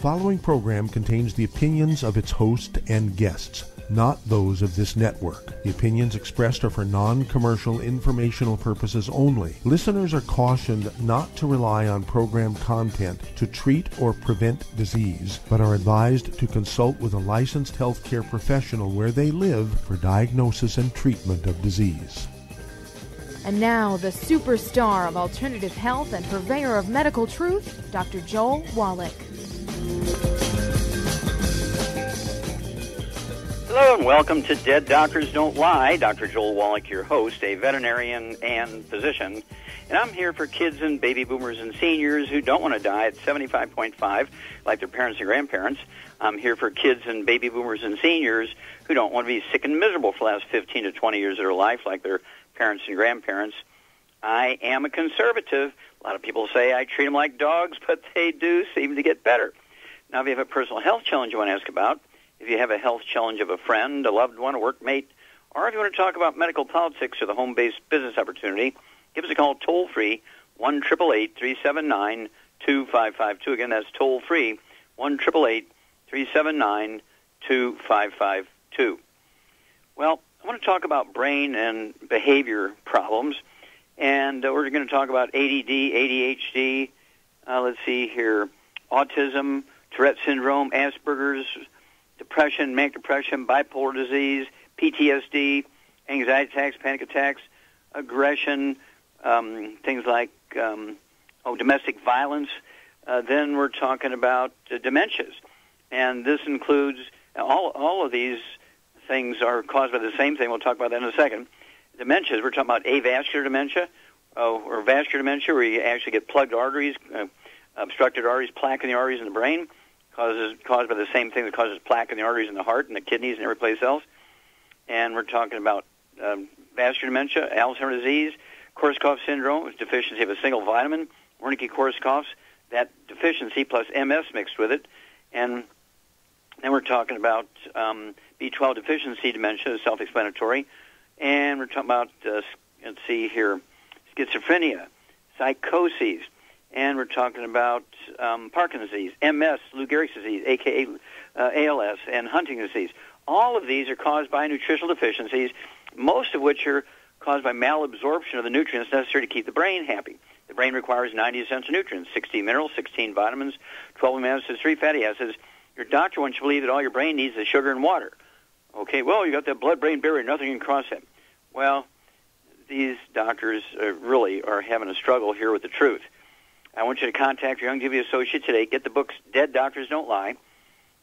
following program contains the opinions of its host and guests, not those of this network. The opinions expressed are for non-commercial informational purposes only. Listeners are cautioned not to rely on program content to treat or prevent disease, but are advised to consult with a licensed healthcare professional where they live for diagnosis and treatment of disease. And now, the superstar of alternative health and purveyor of medical truth, Dr. Joel Wallach. Hello and welcome to Dead Doctors Don't Lie. Dr. Joel Wallach, your host, a veterinarian and physician. And I'm here for kids and baby boomers and seniors who don't want to die at 75.5 like their parents and grandparents. I'm here for kids and baby boomers and seniors who don't want to be sick and miserable for the last 15 to 20 years of their life like their parents and grandparents. I am a conservative. A lot of people say I treat them like dogs, but they do seem to get better. Now, if you have a personal health challenge you want to ask about, if you have a health challenge of a friend, a loved one, a workmate, or if you want to talk about medical politics or the home-based business opportunity, give us a call toll-free, 1-888-379-2552. Again, that's toll-free, 1-888-379-2552. Well, I want to talk about brain and behavior problems, and we're going to talk about ADD, ADHD, let's see here, autism, Tourette syndrome, Asperger's, depression, manic depression, bipolar disease, PTSD, anxiety attacks, panic attacks, aggression, things like domestic violence. Then we're talking about dementias, and this includes all of these things are caused by the same thing. We'll talk about that in a second. Dementias, we're talking about avascular dementia or vascular dementia, where you actually get plugged arteries, obstructed arteries, plaque in the arteries in the brain, caused by the same thing that causes plaque in the arteries in the heart and the kidneys and every place else. And we're talking about vascular dementia, Alzheimer's disease, Korsakoff syndrome, which is deficiency of a single vitamin, Wernicke-Korsakoff's, that deficiency plus MS mixed with it. And then we're talking about B12 deficiency dementia, is self-explanatory. And we're talking about, let's see here, schizophrenia, psychoses. And we're talking about Parkinson's disease, MS, Lou Gehrig's disease, a.k.a. ALS, and Huntington's disease. All of these are caused by nutritional deficiencies, most of which are caused by malabsorption of the nutrients necessary to keep the brain happy. The brain requires 90 essential nutrients, 16 minerals, 16 vitamins, 12 amino acids, 3 fatty acids. Your doctor wants you to believe that all your brain needs is sugar and water. Okay, well, you got that blood-brain barrier, nothing can cross it. Well, these doctors really are having a struggle here with the truth. I want you to contact your Youngevity associate today. Get the books Dead Doctors Don't Lie,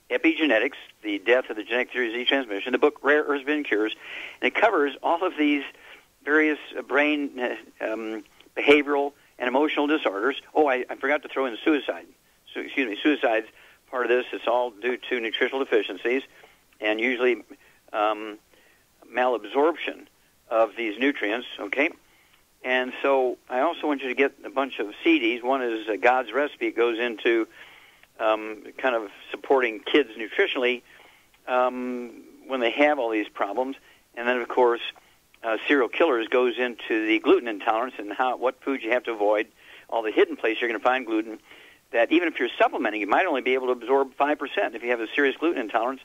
Epigenetics, The Death of the Genetic Theory of Disease Transmission, the book Rare Earths Been Cures, and it covers all of these various brain behavioral and emotional disorders. Oh, I forgot to throw in suicide. Suicide's part of this. It's all due to nutritional deficiencies and usually malabsorption of these nutrients, okay? And so I also want you to get a bunch of CDs. One is God's Recipe. It goes into kind of supporting kids nutritionally when they have all these problems. And then, of course, Serial Killers goes into the gluten intolerance and what foods you have to avoid, all the hidden places you're going to find gluten, that even if you're supplementing, you might only be able to absorb 5% if you have a serious gluten intolerance.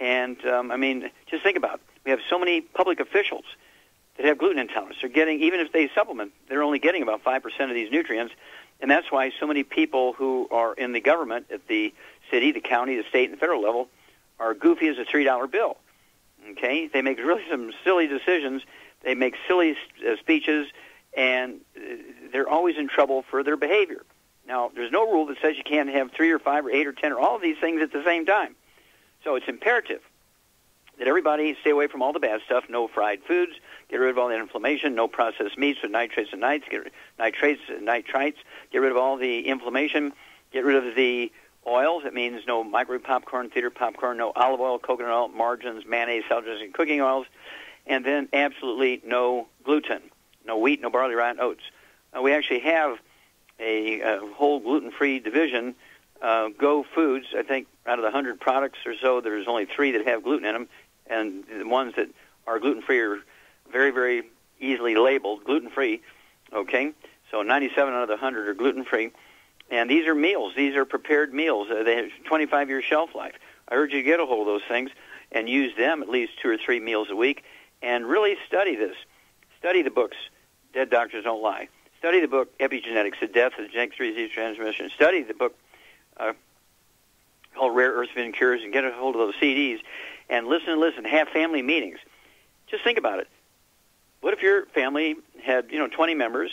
And, I mean, just think about it. We have so many public officials that have gluten intolerance. They're getting, even if they supplement, they're only getting about 5% of these nutrients. And that's why so many people who are in the government at the city, the county, the state, and the federal level are goofy as a $3 bill. Okay? They make really some silly decisions. They make silly speeches, and they're always in trouble for their behavior. Now, there's no rule that says you can't have 3 or 5 or 8 or 10 or all of these things at the same time. So it's imperative that everybody stay away from all the bad stuff, no fried foods, get rid of all the inflammation, no processed meats with nitrates and nitrites, get rid of all the inflammation, get rid of the oils. That means no microwave popcorn, theater popcorn, no olive oil, coconut oil, margarines, mayonnaise, salad dressing, cooking oils, and then absolutely no gluten, no wheat, no barley, rye, and oats. We actually have a whole gluten-free division, Go Foods. I think out of the 100 products or so, there's only 3 that have gluten in them, and the ones that are gluten-free are very, very easily labeled gluten-free, okay? So 97 out of the 100 are gluten-free. And these are meals. These are prepared meals. They have 25-year shelf life. I urge you to get a hold of those things and use them at least 2 or 3 meals a week, and really study this. Study the books, Dead Doctors Don't Lie. Study the book, Epigenetics, The Death of the Genetic Disease Transmission. Study the book called Rare Earth Forbidden Cures, and get a hold of those CDs, and listen. Have family meetings. Just think about it. What if your family had, 20 members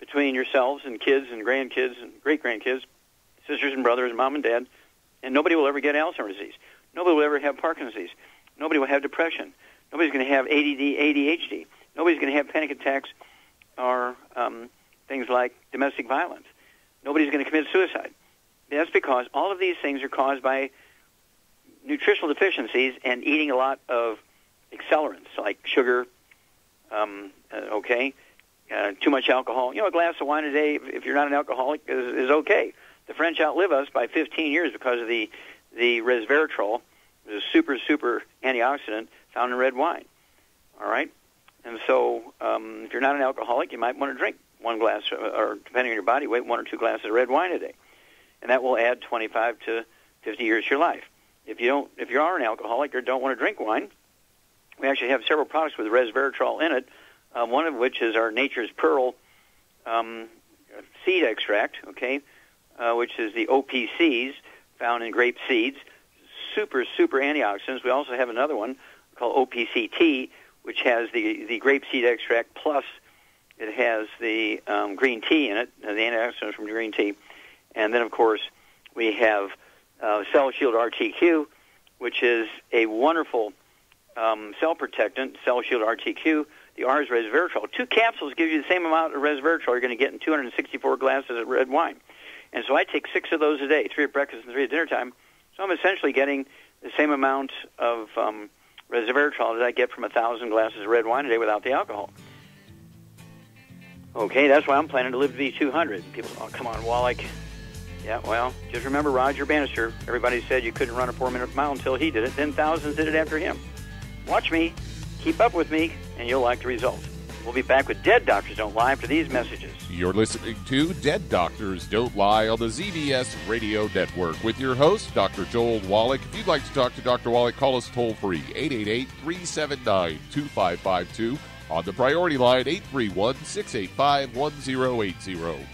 between yourselves and kids and grandkids and great-grandkids, sisters and brothers, mom and dad, and nobody will ever get Alzheimer's disease. Nobody will ever have Parkinson's disease. Nobody will have depression. Nobody's going to have ADD, ADHD. Nobody's going to have panic attacks or things like domestic violence. Nobody's going to commit suicide. That's because all of these things are caused by nutritional deficiencies and eating a lot of accelerants like sugar, too much alcohol. A glass of wine a day, if you're not an alcoholic, is okay. The French outlive us by 15 years because of the resveratrol, which is a super antioxidant found in red wine. All right? And so if you're not an alcoholic, you might want to drink 1 glass, or depending on your body weight, 1 or 2 glasses of red wine a day. And that will add 25 to 50 years to your life. If you are an alcoholic or don't want to drink wine, we actually have several products with resveratrol in it, one of which is our Nature's Pearl seed extract, which is the OPCs found in grape seeds, super antioxidants. We also have another one called OPCT, which has the grape seed extract, plus it has the green tea in it, the antioxidants from green tea. And then, of course, we have Cell Shield RTQ, which is a wonderful cell protectant, Cell Shield RTQ. The R is resveratrol. 2 capsules give you the same amount of resveratrol you're going to get in 264 glasses of red wine. And so I take 6 of those a day, 3 at breakfast and 3 at dinner time. So I'm essentially getting the same amount of resveratrol that I get from 1,000 glasses of red wine a day without the alcohol. Okay, that's why I'm planning to live to be 200. People say, oh, come on, Wallach. Yeah, well, just remember Roger Bannister. Everybody said you couldn't run a 4-minute mile until he did it. Then thousands did it after him. Watch me, keep up with me, and you'll like the results. We'll be back with Dead Doctors Don't Lie after these messages. You're listening to Dead Doctors Don't Lie on the ZBS Radio Network with your host, Dr. Joel Wallach. If you'd like to talk to Dr. Wallach, call us toll-free, 888-379-2552. On the priority line, 831-685-1080.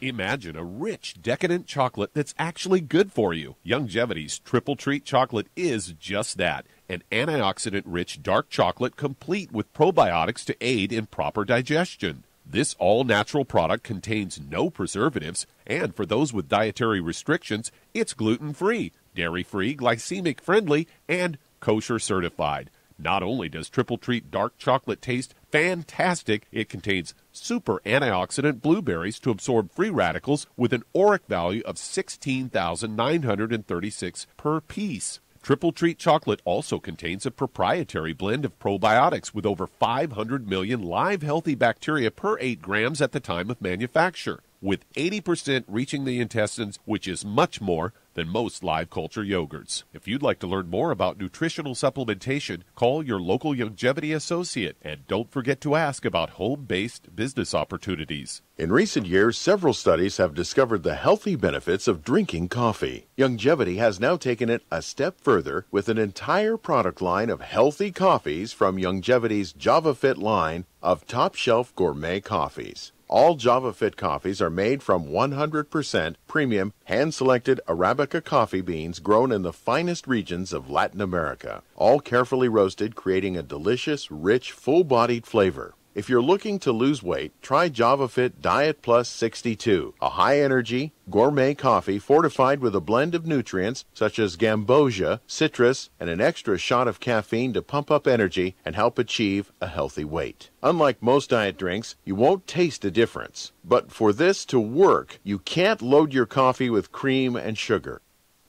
Imagine a rich, decadent chocolate that's actually good for you. Youngevity's Triple Treat chocolate is just that, an antioxidant-rich dark chocolate complete with probiotics to aid in proper digestion. This all-natural product contains no preservatives, and for those with dietary restrictions, it's gluten-free, dairy-free, glycemic-friendly, and kosher certified. Not only does Triple Treat dark chocolate taste fantastic, it contains super antioxidant blueberries to absorb free radicals with an ORAC value of 16,936 per piece. Triple Treat chocolate also contains a proprietary blend of probiotics with over 500 million live healthy bacteria per 8 grams at the time of manufacture, with 80% reaching the intestines, which is much more than most live culture yogurts. If you'd like to learn more about nutritional supplementation, call your local Youngevity associate, and don't forget to ask about home-based business opportunities. In recent years, several studies have discovered the healthy benefits of drinking coffee. Youngevity has now taken it a step further with an entire product line of healthy coffees from Youngevity's JavaFit line of top-shelf gourmet coffees. All JavaFit coffees are made from 100% premium, hand-selected Arabica coffee beans grown in the finest regions of Latin America, all carefully roasted, creating a delicious, rich, full-bodied flavor. If you're looking to lose weight, try JavaFit Diet Plus 62, a high-energy, gourmet coffee fortified with a blend of nutrients such as gambosia, citrus, and an extra shot of caffeine to pump up energy and help achieve a healthy weight. Unlike most diet drinks, you won't taste a difference. But for this to work, you can't load your coffee with cream and sugar.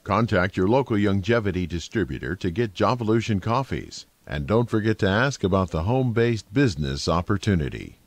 Contact your local Youngevity distributor to get Jovolution coffees. And don't forget to ask about the home-based business opportunity.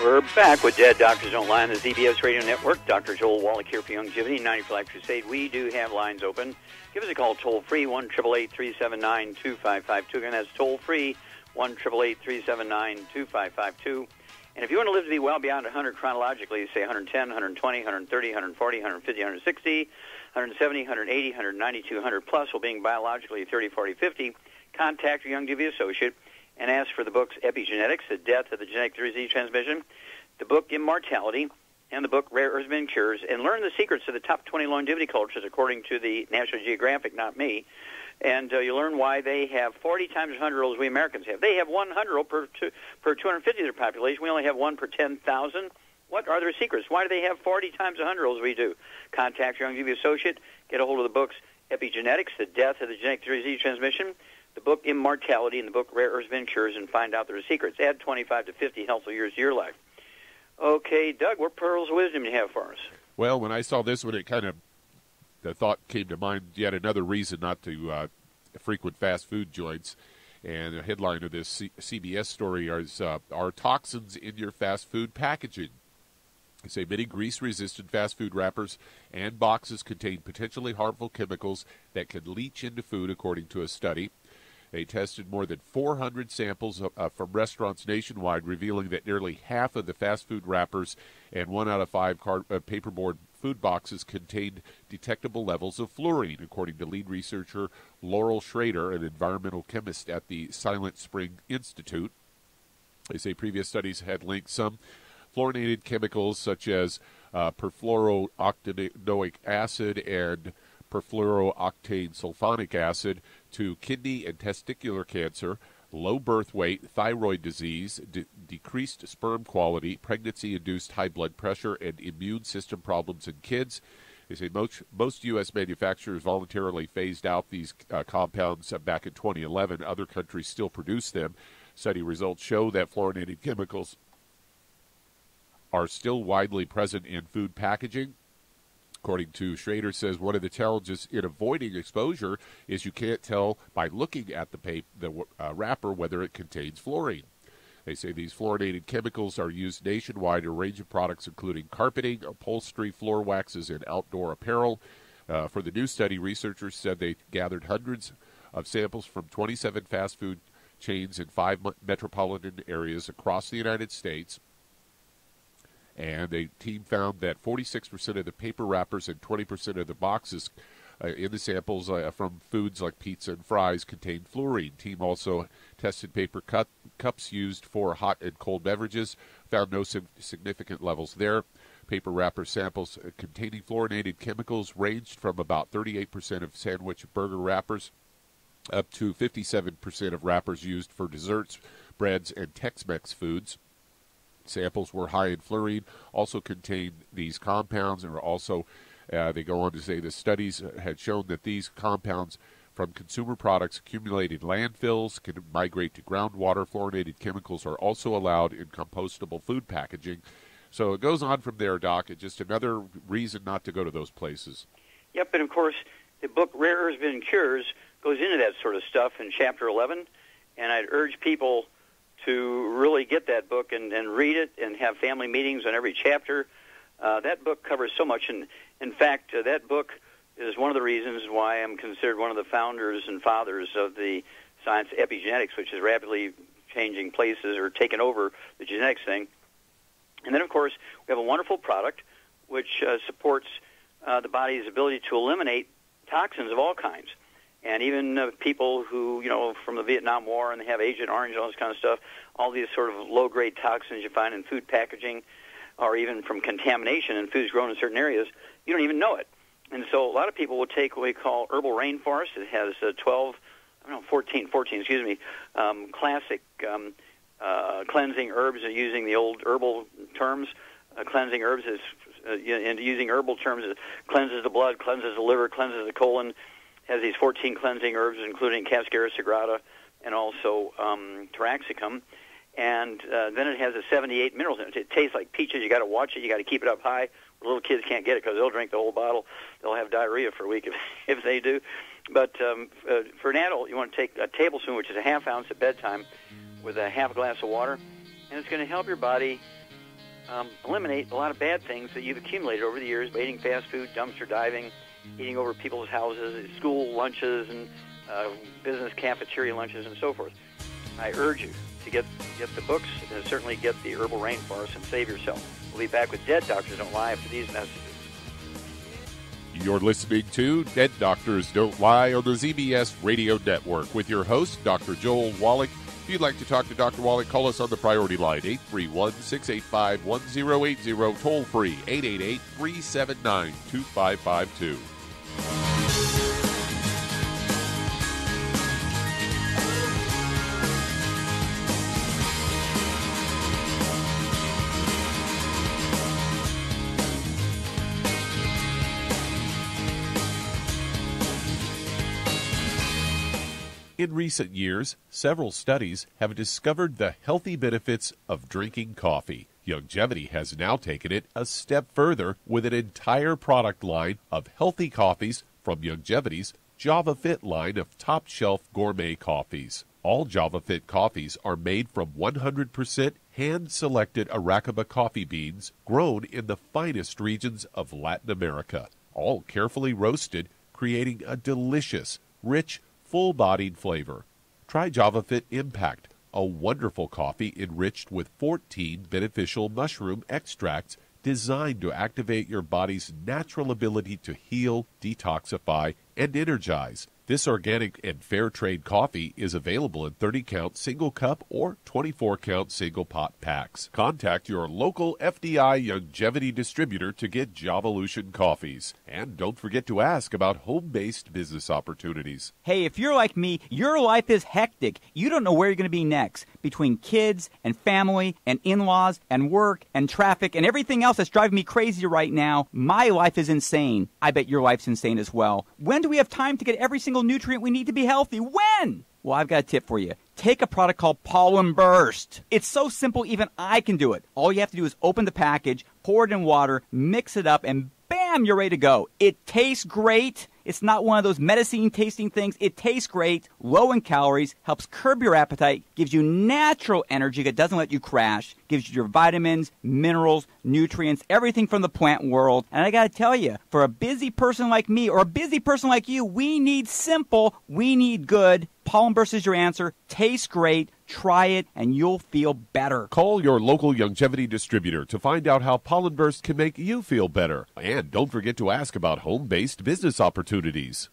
We're back with Dead Doctors Online, the ZBS Radio Network. Dr. Joel Wallach here for Longevity, 90 for Life Crusade. We do have lines open. Give us a call toll-free, 1-888-379-2552. Again, that's toll-free, 1-888-379-2552. And if you want to live to be well beyond 100 chronologically, say 110, 120, 130, 140, 150, 160, 170, 180, 190, 200 plus, while being biologically 30, 40, 50, contact your Youngevity associate and ask for the books Epigenetics, The Death of the Genetic Disease Transmission, the book Immortality, and the book Rare Earths and Cures, and learn the secrets of the top 20 longevity cultures according to the National Geographic, not me. And you learn why they have 40 times as 100-year-olds we Americans have. They have 100-year-old per 250 of their population. We only have one per 10,000. What are their secrets? Why do they have 40 times as 100-year-olds we do? Contact your Youngevity associate. Get a hold of the books Epigenetics, The Death of the Genetic Disease Transmission, the book Immortality, and the book Rare Earths and Cures, and find out their secrets. Add 25 to 50 healthful years to your life. Okay, Doug, what pearls of wisdom do you have for us? Well, when I saw this one, the thought came to mind, yet another reason not to frequent fast food joints. And the headline of this CBS story is, are toxins in your fast food packaging? They say many grease-resistant fast food wrappers and boxes contain potentially harmful chemicals that can leach into food, according to a study. They tested more than 400 samples from restaurants nationwide, revealing that nearly half of the fast food wrappers and 1 out of 5 paperboard food boxes contained detectable levels of fluorine, according to lead researcher Laurel Schrader, an environmental chemist at the Silent Spring Institute. They say previous studies had linked some fluorinated chemicals such as perfluorooctanoic acid and perfluorooctane sulfonic acid to kidney and testicular cancer, low birth weight, thyroid disease, decreased sperm quality, pregnancy-induced high blood pressure, and immune system problems in kids. They say most U.S. manufacturers voluntarily phased out these compounds back in 2011. Other countries still produce them. Study results show that fluorinated chemicals are still widely present in food packaging. According to Schrader, says one of the challenges in avoiding exposure is you can't tell by looking at the wrapper whether it contains fluorine. They say these fluorinated chemicals are used nationwide in a range of products, including carpeting, upholstery, floor waxes, and outdoor apparel. For the new study, researchers said they gathered hundreds of samples from 27 fast food chains in 5 metropolitan areas across the United States. And the team found that 46% of the paper wrappers and 20% of the boxes in the samples from foods like pizza and fries contained fluorine. The team also tested paper cups used for hot and cold beverages, found no significant levels there. Paper wrapper samples containing fluorinated chemicals ranged from about 38% of sandwich burger wrappers up to 57% of wrappers used for desserts, breads, and Tex-Mex foods. Samples were high in fluorine, also contained these compounds, and are also, they go on to say, the studies had shown that these compounds from consumer products accumulate in landfills, can migrate to groundwater. Fluorinated chemicals are also allowed in compostable food packaging. So it goes on from there, Doc. It's just another reason not to go to those places. Yep, and of course, the book Rare Earths and Cures goes into that sort of stuff in Chapter 11, and I'd urge people to really get that book and read it and have family meetings on every chapter. That book covers so much, and in fact, that book is one of the reasons why I'm considered one of the founders and fathers of the science of epigenetics, which is rapidly changing places or taking over the genetics thing. And then, of course, we have a wonderful product which supports the body's ability to eliminate toxins of all kinds. And even people who, from the Vietnam War, and they have Agent Orange and all this kind of stuff, all these sort of low-grade toxins you find in food packaging, or even from contamination in foods grown in certain areas, you don't even know it. And so a lot of people will take what we call herbal rainforest. It has 14, classic cleansing herbs, using the old herbal terms. Cleansing herbs is, and using herbal terms, it cleanses the blood, cleanses the liver, cleanses the colon. Has these 14 cleansing herbs, including Cascara sagrada and also taraxacum. And then it has a 78 minerals in it. It tastes like peaches. You got to watch it. You got to keep it up high. Little kids can't get it because they'll drink the whole bottle. They'll have diarrhea for a week if they do. But for an adult, you want to take a tablespoon, which is a half ounce at bedtime, with a half glass of water, and it's going to help your body eliminate a lot of bad things that you've accumulated over the years by eating fast food, dumpster diving, eating over people's houses, school lunches, and business cafeteria lunches, and so forth. I urge you to get the books and certainly get the Herbal Rainforest and save yourself. We'll be back with Dead Doctors Don't Lie after these messages. You're listening to Dead Doctors Don't Lie on the ZBS Radio Network with your host, Dr. Joel Wallach. If you'd like to talk to Dr. Wallach, call us on the priority line, 831-685-1080, toll free, 888-379-2552. In recent years, several studies have discovered the healthy benefits of drinking coffee. Youngevity has now taken it a step further with an entire product line of healthy coffees from Youngevity's Java Fit line of top-shelf gourmet coffees. All Java Fit coffees are made from 100% hand-selected Arabica coffee beans grown in the finest regions of Latin America, all carefully roasted, creating a delicious, rich, full-bodied flavor. Try Java Fit Impact, a wonderful coffee enriched with 14 beneficial mushroom extracts designed to activate your body's natural ability to heal, detoxify, and energize. This organic and fair trade coffee is available in 30-count single cup or 24-count single pot packs. Contact your local FDI Youngevity distributor to get Javalution coffees. And don't forget to ask about home-based business opportunities. Hey, if you're like me, your life is hectic. You don't know where you're going to be next. Between kids and family and in-laws and work and traffic and everything else that's driving me crazy right now, my life is insane. I bet your life's insane as well. When do we have time to get every single nutrient we need to be healthy? When? Well, I've got a tip for you. Take a product called Pollen Burst. It's so simple, even I can do it. All you have to do is open the package, pour it in water, mix it up, and bam, you're ready to go. It tastes great. It's not one of those medicine-tasting things. It tastes great, low in calories, helps curb your appetite, gives you natural energy that doesn't let you crash, gives you your vitamins, minerals, nutrients, everything from the plant world. And I got to tell you, for a busy person like me or a busy person like you, we need simple, we need good. Pollen Burst is your answer. Tastes great. Try it, and you'll feel better. Call your local Youngevity distributor to find out how Pollen Burst can make you feel better. And don't forget to ask about home-based business opportunities.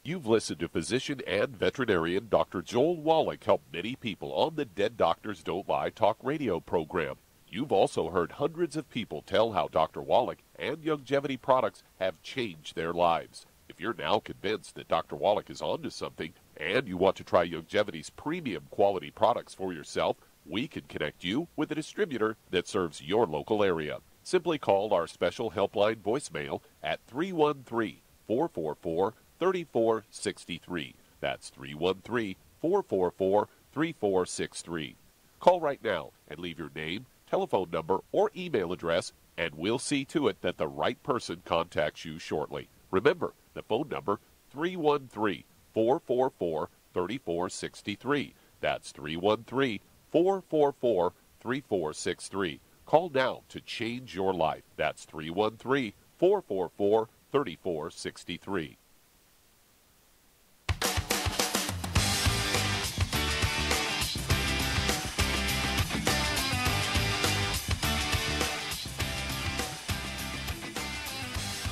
You've listened to physician and veterinarian Dr. Joel Wallach help many people on the Dead Doctors Don't Lie talk radio program. You've also heard hundreds of people tell how Dr. Wallach and Youngevity products have changed their lives. If you're now convinced that Dr. Wallach is onto something and you want to try Youngevity's premium quality products for yourself, we can connect you with a distributor that serves your local area. Simply call our special helpline voicemail at 313-444-3463. That's 313-444-3463. Call right now and leave your name, telephone number, or email address, and we'll see to it that the right person contacts you shortly. Remember, the phone number, 313-444-3463. That's 313-444-3463. Call now to change your life. That's 313-444-3463.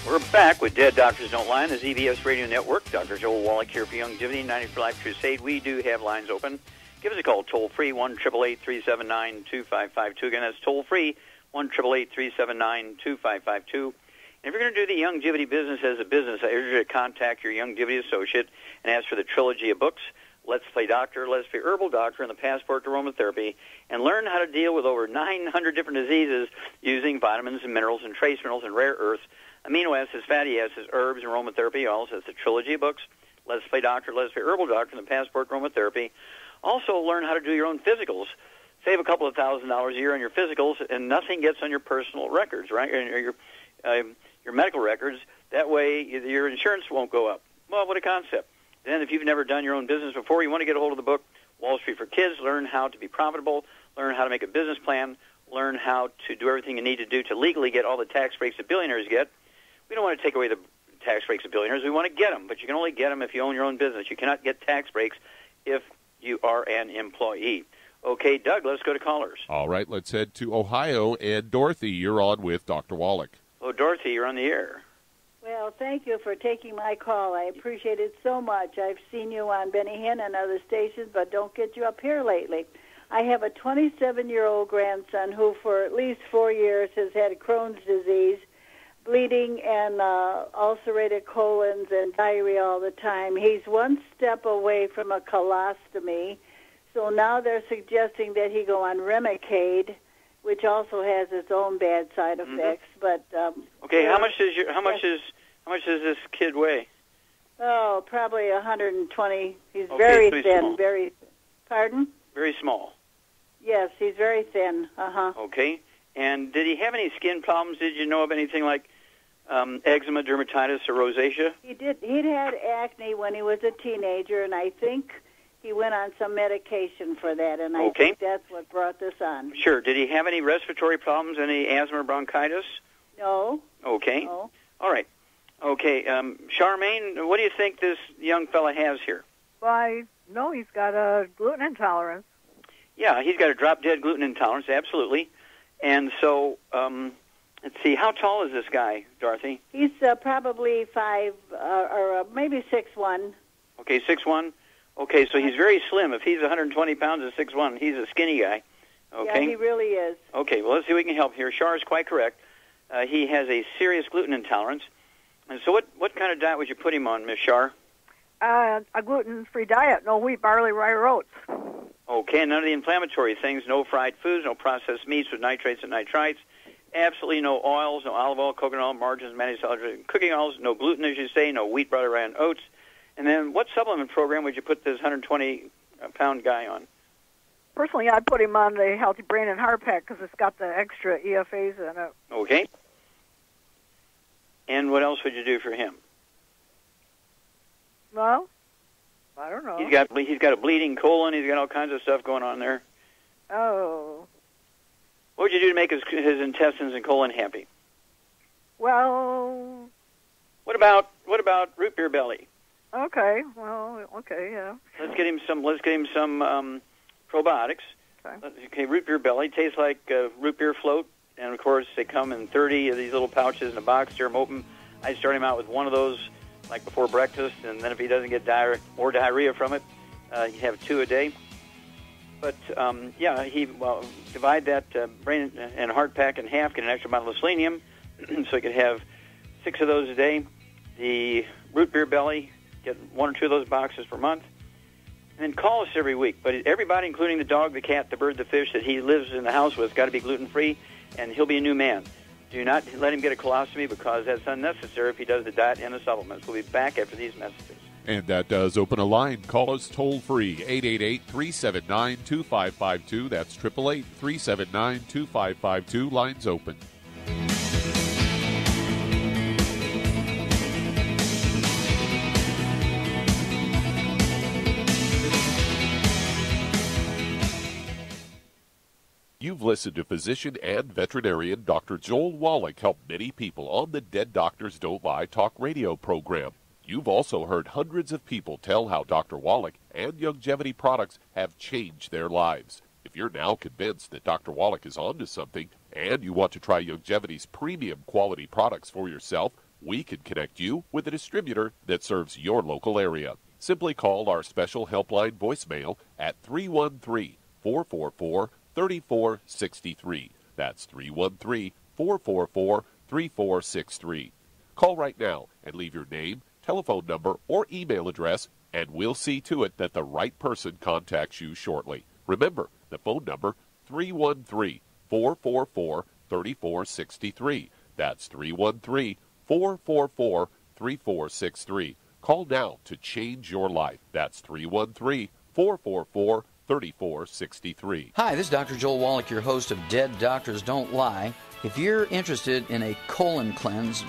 We're back with Dead Doctors Don't Lie on the ZBS Radio Network. Dr. Joel Wallach here for Youngevity, 90 for Life Crusade. We do have lines open. Give us a call, toll-free, 1-888-379-2552. Again, that's toll-free, 1-888-379-2552. And if you're going to do the Youngevity business as a business, I urge you to contact your Youngevity associate and ask for the trilogy of books, Let's Play Doctor, Let's Play Herbal Doctor, and the Passport to Aromatherapy, and learn how to deal with over 900 different diseases using vitamins and minerals and trace minerals and rare earths, amino acids, fatty acids, herbs, and aromatherapy. Also, it's a trilogy of books, Let's Play Doctor, Let's Play Herbal Doctor, and the Passport to Aromatherapy. Also, learn how to do your own physicals. Save a couple of $1,000s a year on your physicals, and nothing gets on your personal records, right, or your medical records. That way, your insurance won't go up. Well, what a concept. Then, if you've never done your own business before, you want to get a hold of the book, Wall Street for Kids, Learn How to Be Profitable, learn how to make a business plan, learn how to do everything you need to do to legally get all the tax breaks that billionaires get. We don't want to take away the tax breaks of billionaires. We want to get them, but you can only get them if you own your own business. You cannot get tax breaks if you are an employee. Okay, Doug, let's go to callers. All right, let's head to Ohio. And Dorothy, you're on with Dr. Wallach. Hello, Dorothy, you're on the air. Well, thank you for taking my call. I appreciate it so much. I've seen you on Benny Hinn and other stations, but don't get you up here lately. I have a 27-year-old grandson who for at least 4 years has had Crohn's disease, bleeding and ulcerated colons and diarrhea all the time. He's one step away from a colostomy, so now they're suggesting that he go on Remicade, which also has its own bad side effects. But okay, how much does this kid weigh? Oh, probably 120. He's Okay, very so he's thin. small. Very. Pardon? Very small. Yes, he's very thin. Okay. And did he have any skin problems? Did you know of anything like eczema, dermatitis, or rosacea? He did. He'd had acne when he was a teenager, and I think he went on some medication for that, and I think that's what brought this on. Sure. Did he have any respiratory problems, any asthma or bronchitis? No. Okay. No. All right. Okay. Charmaine, what do you think this young fella has here? Well, I know he's got a gluten intolerance. Yeah, he's got a drop-dead gluten intolerance, absolutely. And so, let's see, how tall is this guy, Dorothy? He's probably 5 or maybe 6'1". Okay, 6'1". Okay, so he's very slim. If he's 120 pounds and 6'1", he's a skinny guy. Okay. Yeah, he really is. Okay, well, let's see if we can help here. Char is quite correct. He has a serious gluten intolerance. And so what kind of diet would you put him on, Miss Char? A gluten-free diet, no wheat, barley, rye, or oats. Okay, and none of the inflammatory things, no fried foods, no processed meats with nitrates and nitrites, absolutely no oils, no olive oil, coconut oil, margarine, manufactured cooking oils, no gluten, as you say, no wheat, butter, rye, and oats. And then what supplement program would you put this 120-pound guy on? Personally, I'd put him on the Healthy Brain and Heart Pack because it's got the extra EFAs in it. Okay. And what else would you do for him? Well, I don't know. He's got a bleeding colon. He's got all kinds of stuff going on there. Oh. What would you do to make his intestines and colon happy? Well. What about root beer belly? Okay. Well. Okay. Yeah. Let's get him some probiotics. Okay. Root beer belly tastes like root beer float, and of course they come in 30 of these little pouches in a box. Tear them open. I start him out with one of those, like before breakfast, and then if he doesn't get more diarrhea from it, you have 2 a day. But divide that brain and heart pack in half, get an extra bottle of selenium, so you could have 6 of those a day. The root beer belly, get 1 or 2 of those boxes per month, and then call us every week. But everybody, including the dog, the cat, the bird, the fish that he lives in the house with, got to be gluten-free, and he'll be a new man. Do not let him get a colostomy because that's unnecessary if he does the diet and the supplements. We'll be back after these messages. And that does open a line. Call us toll-free, 888-379-2552. That's 888-379-2552. Lines open. You've listened to physician and veterinarian Dr. Joel Wallach help many people on the Dead Doctors Don't Lie talk radio program. You've also heard hundreds of people tell how Dr. Wallach and Youngevity products have changed their lives. If you're now convinced that Dr. Wallach is onto something and you want to try Youngevity's premium quality products for yourself, we can connect you with a distributor that serves your local area. Simply call our special helpline voicemail at 313-444-3463. That's 313-444-3463. Call right now and leave your name, telephone number, or email address, and we'll see to it that the right person contacts you shortly. Remember, the phone number, 313-444-3463. That's 313-444-3463. Call now to change your life. That's 313-444-3463. Hi, this is Dr. Joel Wallach, your host of Dead Doctors Don't Lie. If you're interested in a colon cleanse,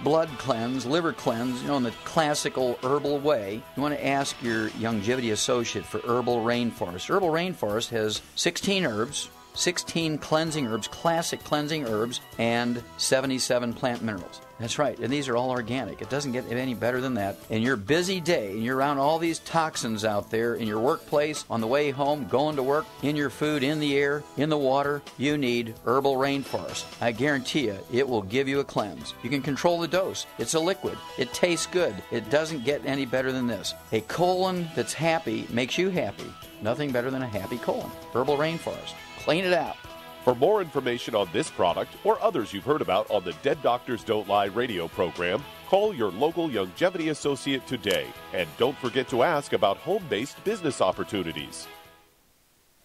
blood cleanse, liver cleanse, in the classical herbal way, you want to ask your Youngevity associate for Herbal Rainforest. Herbal Rainforest has 16 herbs, 16 cleansing herbs, classic cleansing herbs, and 77 plant minerals. That's right, and these are all organic. It doesn't get any better than that. In your busy day, and you're around all these toxins out there in your workplace, on the way home, going to work, in your food, in the air, in the water, you need Herbal Rainforest. I guarantee you, it will give you a cleanse. You can control the dose. It's a liquid. It tastes good. It doesn't get any better than this. A colon that's happy makes you happy. Nothing better than a happy colon. Herbal Rainforest. Clean it out. For more information on this product or others you've heard about on the Dead Doctors Don't Lie radio program, call your local Longevity associate today. And don't forget to ask about home-based business opportunities.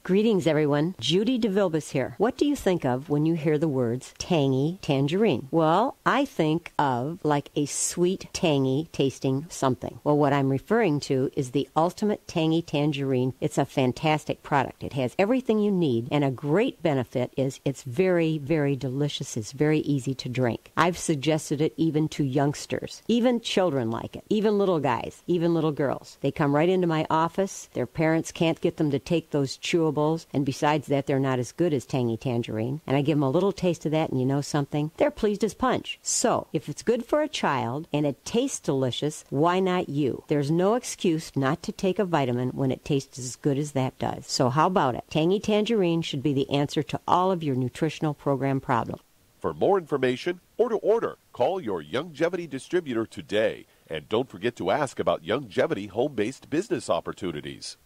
Greetings, everyone. Judy DeVilbus here. What do you think of when you hear the words tangy tangerine? Well, I think of like a sweet, tangy tasting something. Well, what I'm referring to is the ultimate tangy tangerine. It's a fantastic product. It has everything you need, and a great benefit is it's very, very delicious. It's very easy to drink. I've suggested it even to youngsters. Even children like it. Even little guys. Even little girls. They come right into my office. Their parents can't get them to take those chewables, and besides that, they're not as good as tangy tangerine. And I give them a little taste of that, and you know something? They're pleased as punch. So, if it's good for a child and it tastes delicious, why not you? There's no excuse not to take a vitamin when it tastes as good as that does. So how about it? Tangy tangerine should be the answer to all of your nutritional program problems. For more information or to order, call your Longevity distributor today. And don't forget to ask about Longevity home-based business opportunities.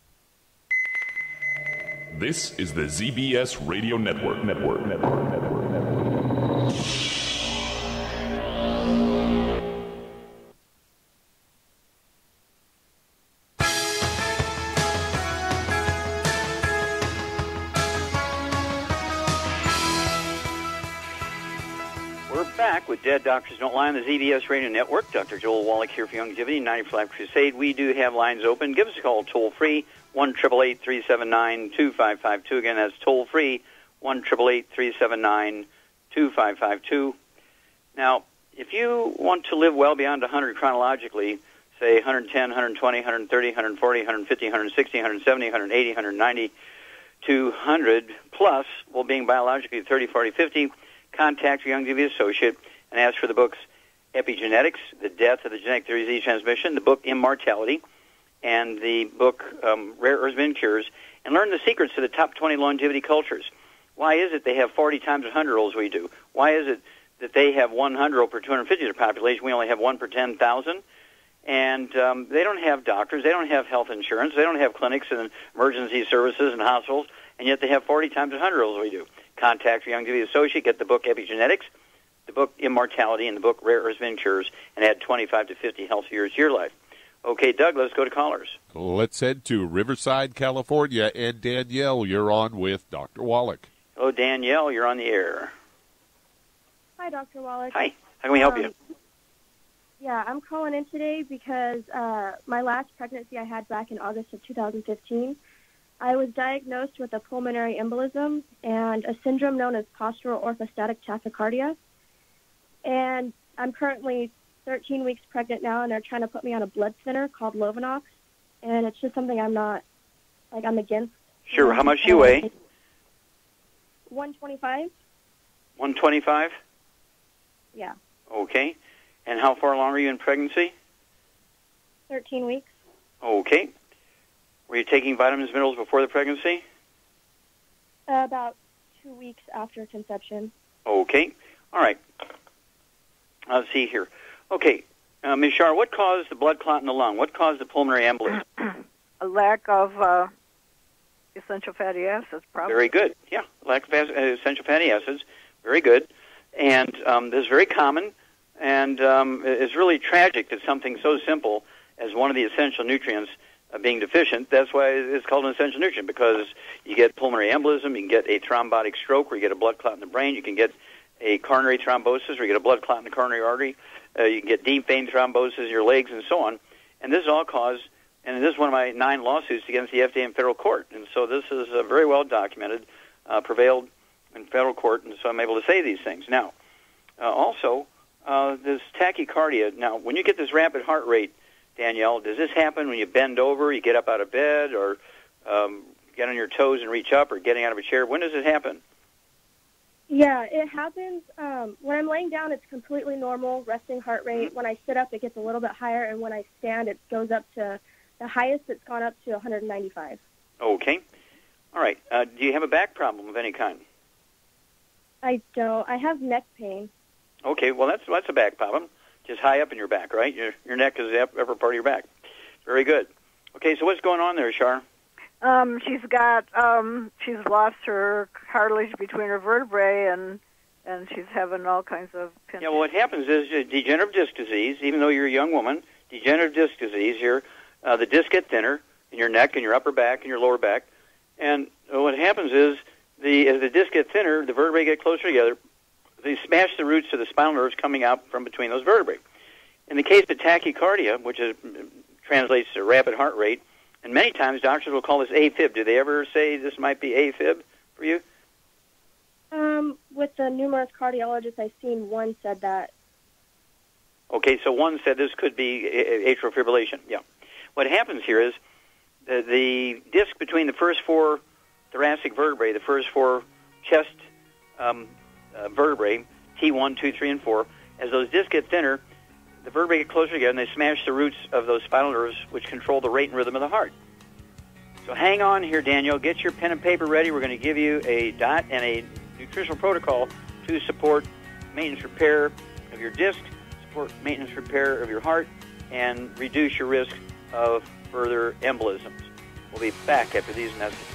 This is the ZBS Radio Network. We're back with Dead Doctors Don't Lie on the ZBS Radio Network. Dr. Joel Wallach here for Longevity, 90 for Life Crusade. We do have lines open. Give us a call toll-free, 1-888-379-2552. Again, that's toll-free, 1-888-379-2552. Now, if you want to live well beyond 100 chronologically, say 110, 120, 130, 140, 150, 160, 170, 180, 190, 200 plus, well, being biologically 30, 40, 50, contact your Longevity associate and ask for the books Epigenetics, The Death of the Genetic Theory of Disease Transmission, the book Immortality, and the book Rare Earths and Cures, and learn the secrets to the top 20 longevity cultures. Why is it they have 40 times 100-year-olds we do? Why is it that they have 100-year-old per 250 of their population? We only have 1 per 10,000. And they don't have doctors. They don't have health insurance. They don't have clinics and emergency services and hospitals, and yet they have 40 times 100-year-olds we do. Contact your Longevity associate, get the book Epigenetics, the book Immortality, and the book Rare Earths and Cures, and add 25 to 50 healthy years to your life. Okay, Doug, let's go to callers. Let's head to Riverside, California, and Danielle, you're on with Dr. Wallach. Hello, Danielle, you're on the air. Hi, Dr. Wallach. Hi, how can we help you? Yeah, I'm calling in today because my last pregnancy I had back in August of 2015, I was diagnosed with a pulmonary embolism and a syndrome known as postural orthostatic tachycardia. And I'm currently 13 weeks pregnant now, and they're trying to put me on a blood thinner called Lovenox, and it's just something I'm against. Sure, how much do you weigh? 125. 125? Yeah. Okay, and how far along are you in pregnancy? 13 weeks. Okay. Were you taking vitamins and minerals before the pregnancy? About 2 weeks after conception. Okay, all right. Let's see here. Okay, Ms. Shar, what caused the blood clot in the lung? What caused the pulmonary embolism? A lack of essential fatty acids, probably. Very good. Yeah, lack of essential fatty acids. Very good. And this is very common, and it's really tragic that something so simple as one of the essential nutrients being deficient. That's why it's called an essential nutrient, because you get pulmonary embolism, you can get a thrombotic stroke where you get a blood clot in the brain, you can get a coronary thrombosis where you get a blood clot in the coronary artery, you can get deep vein thrombosis in your legs, and so on. And this is all caused, and this is one of my 9 lawsuits against the FDA in federal court. And so this is very well documented, prevailed in federal court, and so I'm able to say these things. Now, also, this tachycardia. Now, when you get this rapid heart rate, Danielle, does this happen when you bend over, you get up out of bed, or get on your toes and reach up, or getting out of a chair? When does it happen? Yeah, it happens when I'm laying down. It's completely normal, resting heart rate. Mm-hmm. When I sit up, it gets a little bit higher, and when I stand, it goes up to the highest. It's gone up to 195. Okay. All right. Do you have a back problem of any kind? I don't. I have neck pain. Okay. Well, that's a back problem. Just high up in your back, right? Your neck is the upper part of your back. Very good. Okay. So what's going on there, Shar? She's lost her cartilage between her vertebrae, and she's having all kinds of pinch. Yeah, well, what happens is degenerative disc disease, even though you're a young woman, degenerative disc disease, the discs get thinner in your neck and your upper back and your lower back. And what happens is as the discs get thinner, the vertebrae get closer together. They smash the roots of the spinal nerves coming out from between those vertebrae. In the case of tachycardia, which translates to rapid heart rate, and many times doctors will call this AFib. Do they ever say this might be AFib for you? With the numerous cardiologists I've seen, one said that. Okay, so one said this could be atrial fibrillation. Yeah. What happens here is the disc between the first four thoracic vertebrae, the first four chest vertebrae, T1, 2, 3, and 4, as those discs get thinner, the vertebrae get closer together, and they smash the roots of those spinal nerves, which control the rate and rhythm of the heart. So hang on here, Daniel. Get your pen and paper ready. We're going to give you a DOT and a nutritional protocol to support maintenance repair of your disc, support maintenance repair of your heart, and reduce your risk of further embolisms. We'll be back after these messages.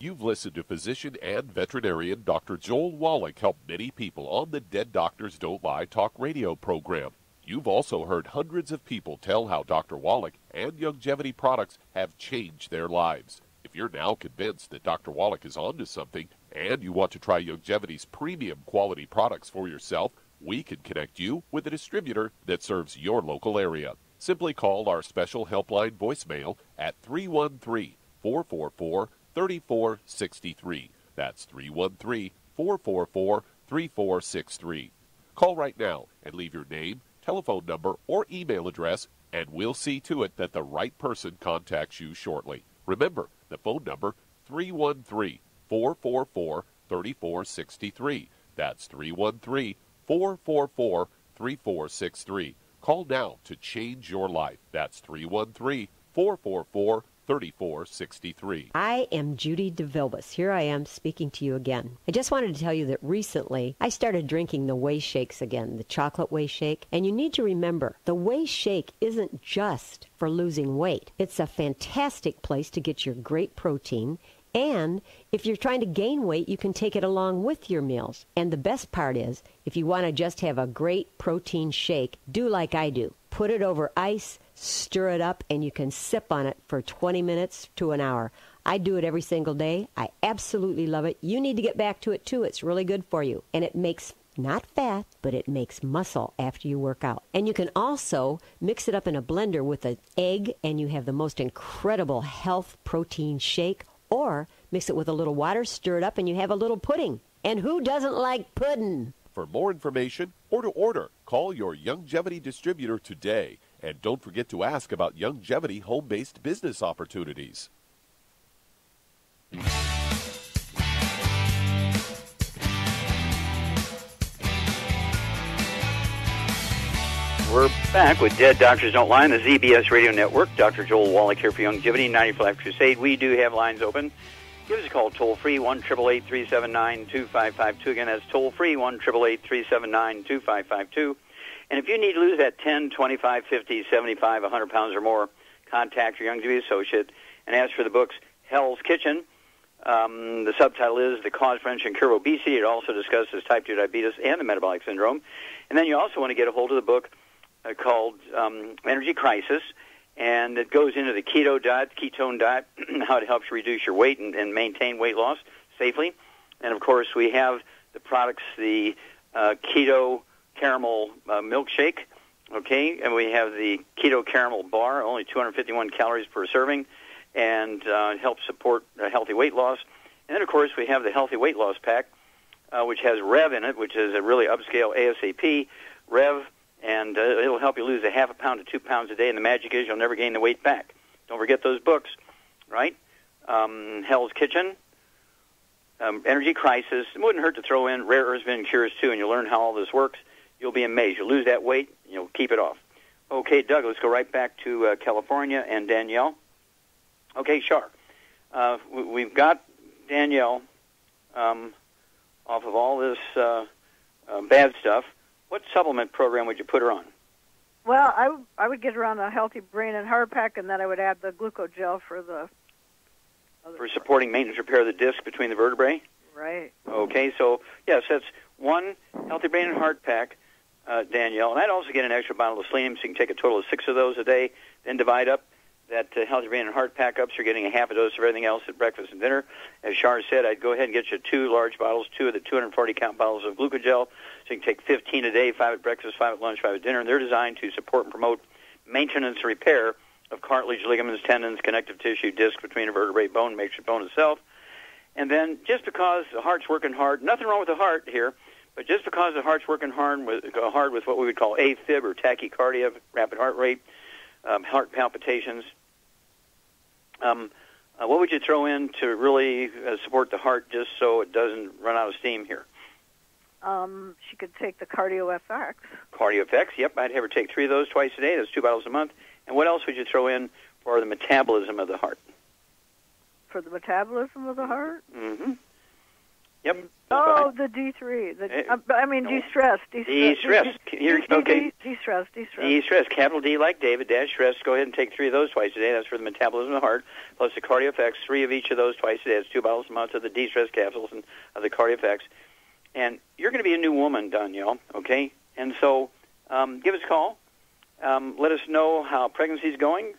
You've listened to physician and veterinarian Dr. Joel Wallach help many people on the Dead Doctors Don't Lie talk radio program. You've also heard hundreds of people tell how Dr. Wallach and Youngevity products have changed their lives. If you're now convinced that Dr. Wallach is onto something and you want to try Youngevity's premium quality products for yourself, we can connect you with a distributor that serves your local area. Simply call our special helpline voicemail at 313-444-3463. That's 313-444-3463. Call right now and leave your name, telephone number, or email address, and we'll see to it that the right person contacts you shortly. Remember, the phone number, 313-444-3463. That's 313-444-3463. Call now to change your life. That's 313-444-3463. 3463. I am Judy DeVilbus. Here I am speaking to you again. I just wanted to tell you that recently I started drinking the Whey Shakes again, the chocolate Whey Shake. And you need to remember, the Whey Shake isn't just for losing weight. It's a fantastic place to get your great protein. And if you're trying to gain weight, you can take it along with your meals. And the best part is, if you want to just have a great protein shake, do like I do. Put it over ice, stir it up, and you can sip on it for 20 minutes to an hour. I do it every single day. I absolutely love it. You need to get back to it, too. It's really good for you. And it makes not fat, but it makes muscle after you work out. And you can also mix it up in a blender with an egg, and you have the most incredible health protein shake. Or mix it with a little water, stir it up, and you have a little pudding. And who doesn't like pudding? For more information or to order, call your Youngevity distributor today. And don't forget to ask about Youngevity home-based business opportunities. We're back with Dead Doctors Don't Lie on the ZBS Radio Network. Dr. Joel Wallach here for Youngevity 95 Crusade. We do have lines open. Give us a call toll-free, 1-888-379-2552. Again, that's toll-free, 1-888-379-2552. And if you need to lose that 10, 25, 50, 75, 100 pounds or more, contact your Youngevity associate and ask for the books Hell's Kitchen. The subtitle is The Cause, Prevention, and Cure of Obesity. It also discusses type 2 diabetes and the metabolic syndrome. And then you also want to get a hold of the book called Energy Crisis, and it goes into the keto diet, ketone diet, how it helps reduce your weight and maintain weight loss safely. And, of course, we have the products, the keto caramel milkshake, okay, and we have the keto caramel bar, only 251 calories per serving, and helps support healthy weight loss. And then, of course, we have the Healthy Weight Loss Pack, which has Rev in it, which is a really upscale ASAP Rev, and it'll help you lose a half a pound to 2 pounds a day, and the magic is you'll never gain the weight back. Don't forget those books, right? Hell's Kitchen, Energy Crisis. It wouldn't hurt to throw in Rare Earths Vitamin Cures, too, and you'll learn how all this works. You'll be amazed. You'll lose that weight, and you'll keep it off. Okay, Doug, let's go right back to California and Danielle. Okay, Shar. We've got Danielle off of all this bad stuff. What supplement program would you put her on? Well, I would get her on a Healthy Brain and Heart Pack, and then I would add the glucogel for the... For supporting maintenance repair of the disc between the vertebrae? Right. Okay, so, yes, that's one Healthy Brain and Heart Pack, Danielle. And I'd also get an extra bottle of selenium, so you can take a total of 6 of those a day, then divide up that Healthy Brain and Heart Pack up, so you're getting a half a dose of everything else at breakfast and dinner. As Shar said, I'd go ahead and get you 2 large bottles, 2 of the 240-count bottles of glucogel, so you can take 15 a day, 5 at breakfast, 5 at lunch, 5 at dinner. And they're designed to support and promote maintenance and repair of cartilage, ligaments, tendons, connective tissue, disc between a vertebrae, bone, makes your bone itself. And then just because the heart's working hard, nothing wrong with the heart here, but just because the heart's working hard with what we would call AFib or tachycardia, rapid heart rate, heart palpitations, what would you throw in to really support the heart just so it doesn't run out of steam here? She could take the CardioFX. CardioFX, yep. I'd have her take 3 of those twice a day. That's 2 bottles a month. And what else would you throw in for the metabolism of the heart? For the metabolism of the heart? Mm-hmm. Yep. Oh, the D3. De-stress. De-stress. Okay. De-stress. De-stress. Capital D like David, dash stress. Go ahead and take 3 of those twice a day. That's for the metabolism of the heart. Plus the CardioFX, 3 of each of those twice a day. That's 2 bottles a month of the de-stress capsules and of the CardioFX. And you're going to be a new woman, Danielle, okay? And so give us a call. Let us know how pregnancy's going.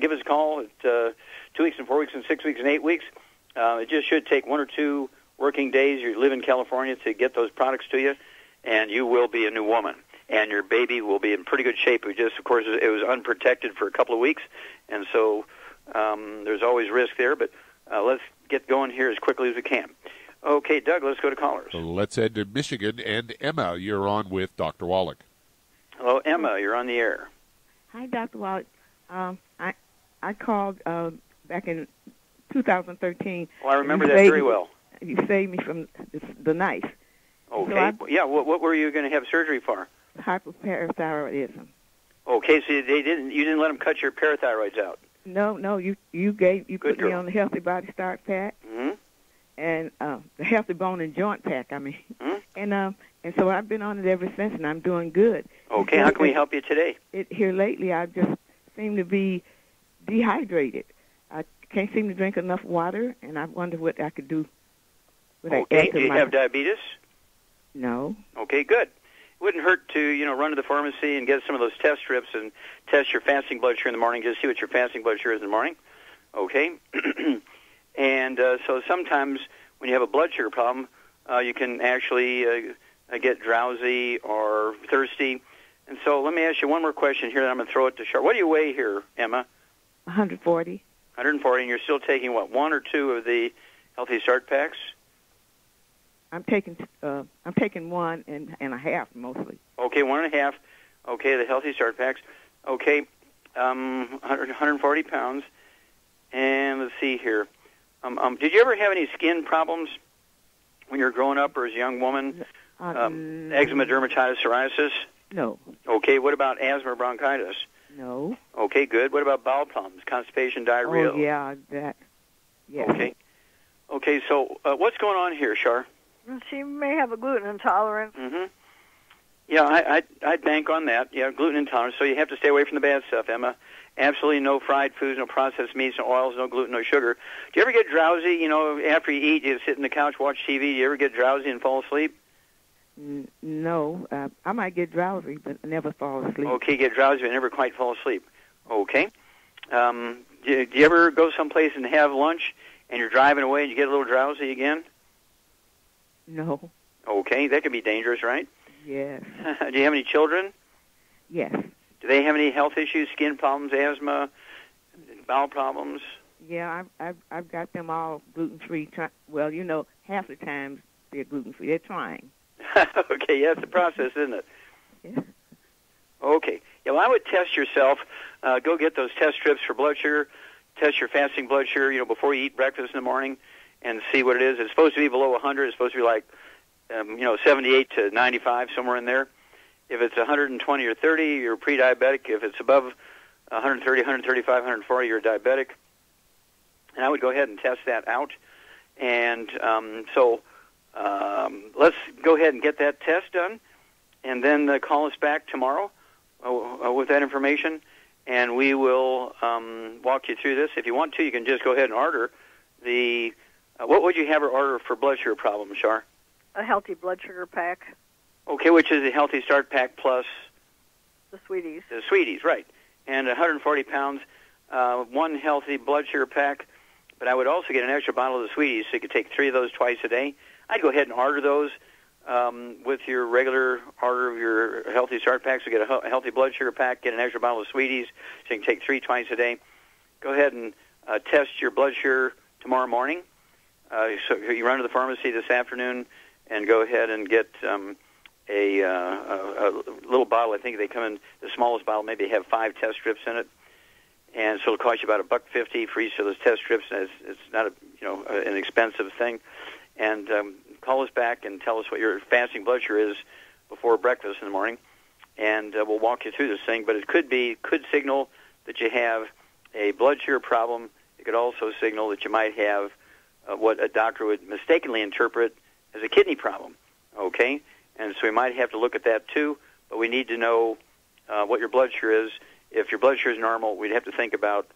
Give us a call at 2 weeks and 4 weeks and 6 weeks and 8 weeks. It just should take 1 or 2 working days. You live in California to get those products to you, and you will be a new woman. And your baby will be in pretty good shape. Of course, it was unprotected for a couple of weeks, and so there's always risk there. But let's get going here as quickly as we can. Okay, Doug, let's go to callers. Let's head to Michigan. And Emma, you're on with Dr. Wallach. Hello, Emma. You're on the air. Hi, Dr. Wallach. I called back in 2013. Well, I remember that very well. You saved me from the knife. Okay. So what were you going to have surgery for? Hypoparathyroidism. Okay, so you didn't let them cut your parathyroids out. No, you put me on the Healthy Body Start Pack. Mm-hmm. And the Healthy Bone and Joint Pack, Mm-hmm. And so I've been on it ever since, and I'm doing good. Okay, how can we help you today? Here lately, I just seem to be dehydrated. I can't seem to drink enough water, and I wonder what I could do. Okay, do you have diabetes? No. Okay, good. It wouldn't hurt to, run to the pharmacy and get some of those test strips and test your fasting blood sugar in the morning, just see what your fasting blood sugar is in the morning. Okay? And so sometimes when you have a blood sugar problem, you can actually get drowsy or thirsty. And so let me ask you one more question here, then I'm going to throw it to Char. What do you weigh here, Emma? 140. 140, and you're still taking, 1 or 2 of the Healthy Start Packs? I'm taking 1 and a half mostly. Okay, 1 and a half. Okay, the Healthy Start Packs. Okay, 140 pounds. And let's see here. Did you ever have any skin problems when you were growing up or as a young woman? Eczema, dermatitis, psoriasis? No. Okay, what about asthma or bronchitis? No. Okay, good. What about bowel problems, constipation, diarrhea? Oh, yeah, that. Yeah. Okay, so what's going on here, Char? She may have a gluten intolerance. Mm-hmm. Yeah, I'd bank on that. Yeah, gluten intolerance. So you have to stay away from the bad stuff, Emma. Absolutely no fried foods, no processed meats, no oils, no gluten, no sugar. Do you ever get drowsy? After you eat, you sit on the couch, watch TV. Do you ever get drowsy and fall asleep? No. I might get drowsy, but never fall asleep. Okay, get drowsy but never quite fall asleep. Okay. Do you ever go someplace and have lunch and you're driving away and you get a little drowsy again? No. Okay, that can be dangerous, right? Yes. Do you have any children? Yes. Do they have any health issues, skin problems, asthma, bowel problems? Yeah, I've got them all gluten-free. Well, half the times they're gluten-free. They're trying. Okay, yeah, it's a process, isn't it? Yeah. Okay. Yeah, well, I would test yourself. Go get those test strips for blood sugar. Test your fasting blood sugar, before you eat breakfast in the morning, and see what it is. It's supposed to be below 100. It's supposed to be like, 78 to 95, somewhere in there. If it's 120 or 30, you're pre-diabetic. If it's above 130, 135, 140, you're diabetic. And I would go ahead and test that out. And so let's go ahead and get that test done, and then call us back tomorrow with that information, and we will walk you through this. If you want to, you can just go ahead and order the what would you have her order for blood sugar problems, Shar? A healthy blood sugar pack. Okay, which is the Healthy Start Pack plus the Sweeties. The Sweeties, right. And 140 pounds, one healthy blood sugar pack. But I would also get an extra bottle of the Sweeties, so you could take 3 of those twice a day. I'd go ahead and order those with your regular order of your Healthy Start Pack. So get a healthy blood sugar pack, get an extra bottle of Sweeties, so you can take 3 twice a day. Go ahead and test your blood sugar tomorrow morning. So you run to the pharmacy this afternoon and go ahead and get a little bottle. I think they come in the smallest bottle. Maybe have 5 test strips in it, and so it'll cost you about $1.50 for each of those test strips. And it's not an expensive thing. And call us back and tell us what your fasting blood sugar is before breakfast in the morning, and we'll walk you through this thing. But it could signal that you have a blood sugar problem. It could also signal that you might have what a doctor would mistakenly interpret as a kidney problem. Okay, and so we might have to look at that too. But we need to know what your blood sugar is. If your blood sugar is normal, we'd have to think about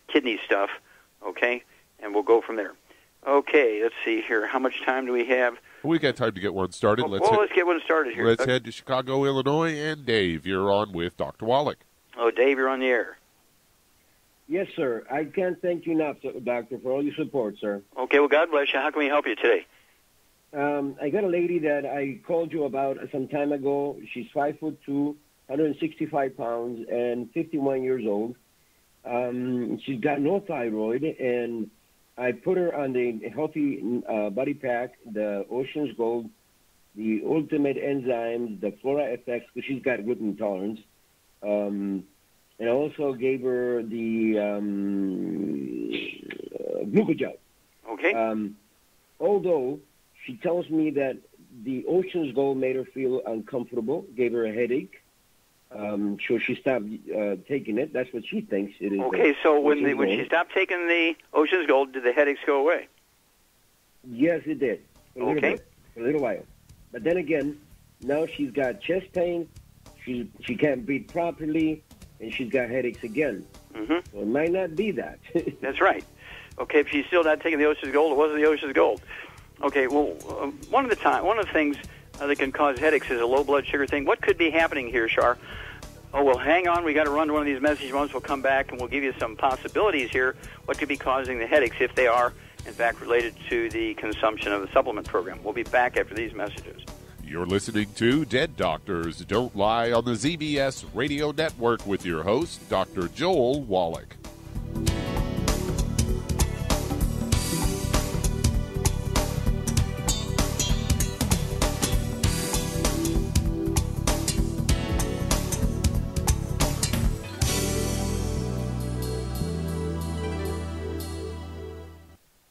kidney stuff. Okay, and we'll go from there. Okay, let's see here. How much time do we have? We got time to get one started. Let's get one started here. Let's head to Chicago, Illinois, and Dave, you're on with Dr. Wallach. Oh, Dave, you're on the air. Yes, sir. I can't thank you enough, Doctor, for all your support, sir. Okay, well, God bless you. How can we help you today? I got a lady that I called you about some time ago. She's 5'2", 165 pounds, and 51 years old. She's got no thyroid, and I put her on the Healthy Body Pack, the Ocean's Gold, the Ultimate Enzymes, the Flora FX, because she's got gluten intolerance. And I also gave her the glucogel. Okay. Although she tells me that the Ocean's Gold made her feel uncomfortable, gave her a headache, so she stopped taking it. That's what she thinks it is. Okay, so when she stopped taking the Ocean's Gold, did the headaches go away? Yes, it did. For a little while. But then again, now she's got chest pain. She can't breathe properly. And she's got headaches again. Mm-hmm. So it might not be that. That's right. Okay, if she's still not taking the Ocean's Gold, it wasn't the Ocean's Gold. Okay, well, one of the things that can cause headaches is a low blood sugar thing. What could be happening here, Shar? Oh, well, hang on. We got to run to one of these message moments. We'll come back and we'll give you some possibilities here. What could be causing the headaches if they are, in fact, related to the consumption of the supplement program? We'll be back after these messages. You're listening to Dead Doctors Don't Lie on the ZBS Radio Network with your host, Dr. Joel Wallach.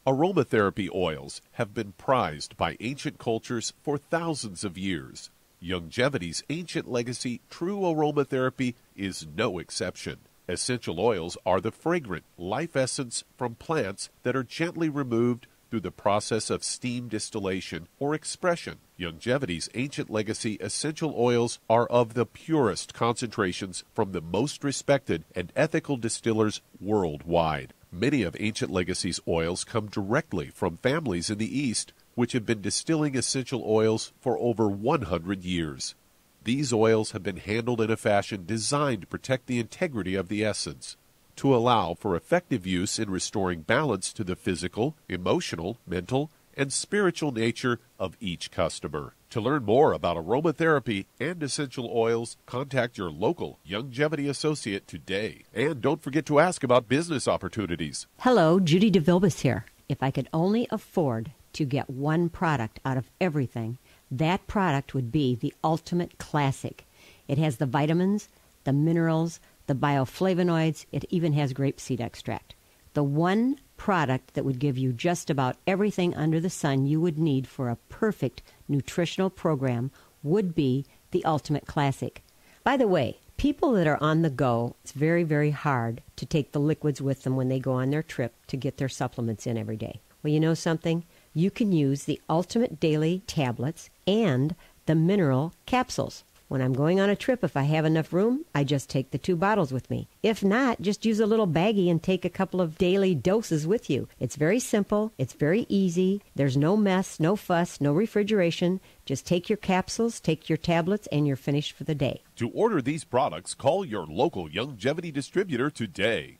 Aromatherapy oils have been prized by ancient cultures for thousands of years. Longevity's ancient legacy, true aromatherapy, is no exception. Essential oils are the fragrant life essence from plants that are gently removed through the process of steam distillation or expression. Longevity's ancient legacy essential oils are of the purest concentrations from the most respected and ethical distillers worldwide. Many of Ancient Legacy's oils come directly from families in the East, which have been distilling essential oils for over 100 years. These oils have been handled in a fashion designed to protect the integrity of the essence, to allow for effective use in restoring balance to the physical, emotional, mental, and spiritual nature of each customer. To learn more about aromatherapy and essential oils, contact your local Longevity associate today. And don't forget to ask about business opportunities. Hello, Judy DeVilbus here. If I could only afford to get one product out of everything, that product would be the Ultimate Classic. It has the vitamins, the minerals, the bioflavonoids. It even has grapeseed extract. The one product that would give you just about everything under the sun you would need for a perfect nutritional program would be the Ultimate Classic. By the way, people that are on the go, it's very, very hard to take the liquids with them when they go on their trip to get their supplements in every day. Well, you know something? You can use the Ultimate Daily tablets and the mineral capsules. When I'm going on a trip, if I have enough room, I just take the 2 bottles with me. If not, just use a little baggie and take a couple of daily doses with you. It's very simple. It's very easy. There's no mess, no fuss, no refrigeration. Just take your capsules, take your tablets, and you're finished for the day. To order these products, call your local Longevity distributor today.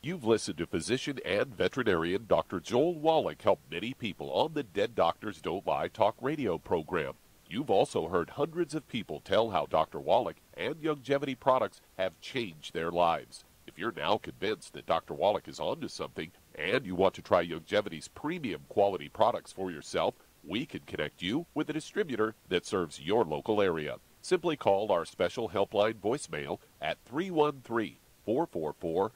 You've listened to physician and veterinarian Dr. Joel Wallach help many people on the Dead Doctors Don't Lie talk radio program. You've also heard hundreds of people tell how Dr. Wallach and Longevity products have changed their lives. If you're now convinced that Dr. Wallach is onto something and you want to try Longevity's premium quality products for yourself, we can connect you with a distributor that serves your local area. Simply call our special helpline voicemail at 313-444-3463.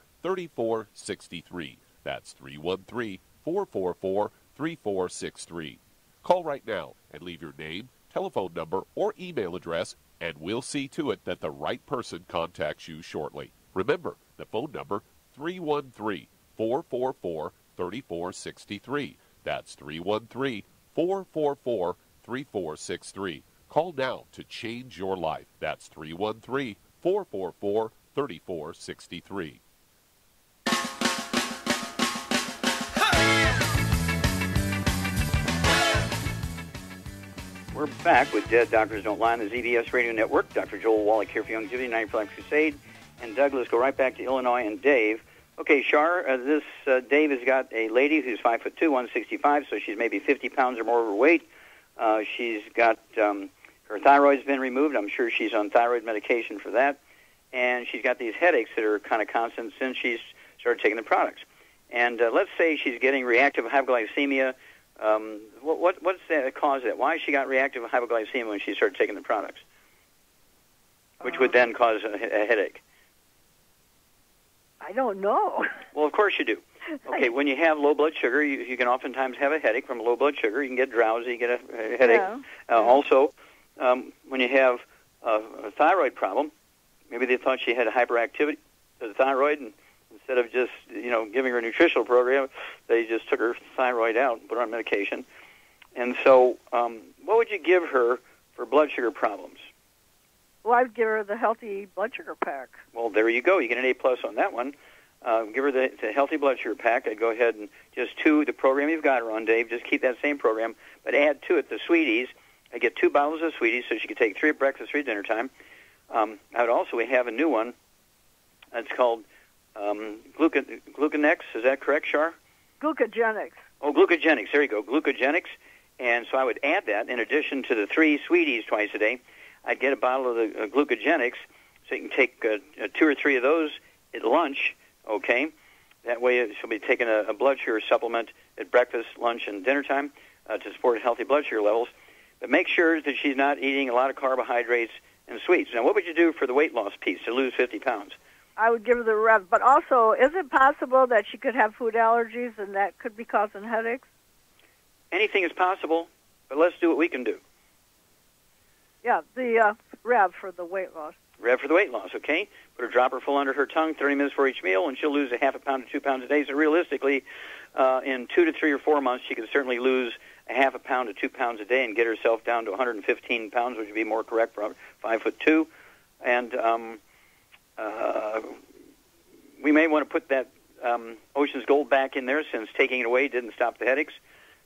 That's 313-444-3463. Call right now and leave your name, telephone number, or email address, and we'll see to it that the right person contacts you shortly. Remember, the phone number, 313-444-3463. That's 313-444-3463. Call now to change your life. That's 313-444-3463. We're back with Dead Doctors Don't Lie on the ZBS Radio Network. Dr. Joel Wallach here for Longevity, 9 for Life Crusade. And Doug, let's go right back to Illinois and Dave. Okay, Shar, Dave has got a lady who's 5'2", 165, so she's maybe 50 pounds or more overweight. She's got her thyroid's been removed. I'm sure she's on thyroid medication for that. And she's got these headaches that are kind of constant since she's started taking the products. And let's say she's getting reactive hypoglycemia. What's the cause of that? Why she got reactive hypoglycemia when she started taking the products, which would then cause a headache? I don't know. Well, of course you do. Okay, when you have low blood sugar, you can oftentimes have a headache from low blood sugar. You can get drowsy, get a headache. Yeah. Also, when you have a thyroid problem, maybe they thought she had a hyperactivity to the thyroid, and instead of just giving her a nutritional program, they just took her thyroid out and put her on medication. And so, what would you give her for blood sugar problems? Well, I'd give her the healthy blood sugar pack. Well, there you go. You get an A+ on that one. Give her the healthy blood sugar pack. I'd go ahead and just the program you've got her on, Dave. Just keep that same program, but add to it the sweeties. I get 2 bottles of sweeties, so she could take 3 at breakfast, 3 at dinner time. I would also have a new one. It's called Gluconex. Is that correct, Shar? Glucogenics. Oh, Glucogenics. There you go, Glucogenics. And so I would add that in addition to the 3 sweeties twice a day. I'd get a bottle of the Glucogenics, so you can take 2 or 3 of those at lunch, okay? That way she'll be taking a blood sugar supplement at breakfast, lunch, and dinner time to support healthy blood sugar levels. But make sure that she's not eating a lot of carbohydrates and sweets. Now, what would you do for the weight loss piece to lose 50 pounds? I would give her the Rev. But also, is it possible that she could have food allergies and that could be causing headaches? Anything is possible, but let's do what we can do. Yeah, the Rev for the weight loss. Rev for the weight loss, okay? Put a dropper full under her tongue, 30 minutes for each meal, and she'll lose a half a pound to 2 pounds a day. So realistically, in 2 to 3 or 4 months, she can certainly lose a half a pound to 2 pounds a day and get herself down to 115 pounds, which would be more correct for 5'2". And we may want to put that Ocean's Gold back in there, since taking it away didn't stop the headaches.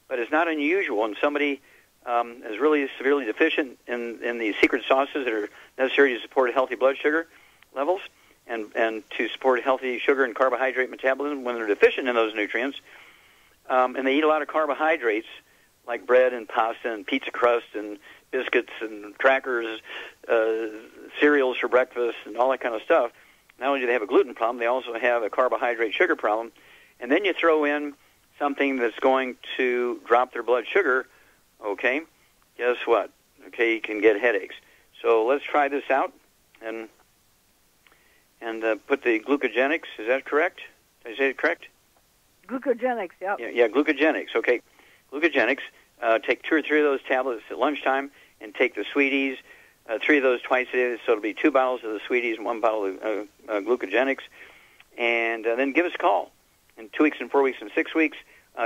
But it's not unusual, and somebody is really severely deficient in the secret sauces that are necessary to support healthy blood sugar levels and to support healthy sugar and carbohydrate metabolism. When they're deficient in those nutrients, and they eat a lot of carbohydrates, like bread and pasta and pizza crust and biscuits and crackers, cereals for breakfast and all that kind of stuff, not only do they have a gluten problem, they also have a carbohydrate sugar problem. And then you throw in something that's going to drop their blood sugar, okay, guess what? Okay, you can get headaches. So let's try this out and put the glucogenics. Is that correct? Did I say it correct? Glucogenics, yep. Yeah, glucogenics. Okay, glucogenics. Take 2 or 3 of those tablets at lunchtime, and take the Sweeties, 3 of those twice a day. So it'll be 2 bottles of the Sweeties and 1 bottle of glucogenics. And then give us a call in 2 weeks and 4 weeks and 6 weeks.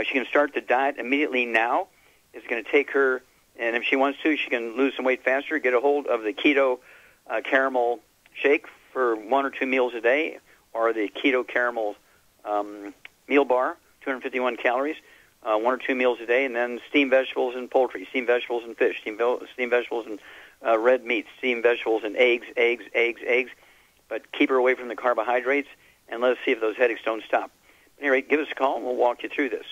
She can start the diet immediately now. It's going to take her, and if she wants to, she can lose some weight faster. Get a hold of the keto caramel shake for 1 or 2 meals a day, or the keto caramel meal bar, 251 calories, 1 or 2 meals a day, and then steamed vegetables and poultry, steamed vegetables and fish, steamed vegetables and red meat, steamed vegetables and eggs. But keep her away from the carbohydrates, and let's see if those headaches don't stop. At any rate, give us a call, and we'll walk you through this.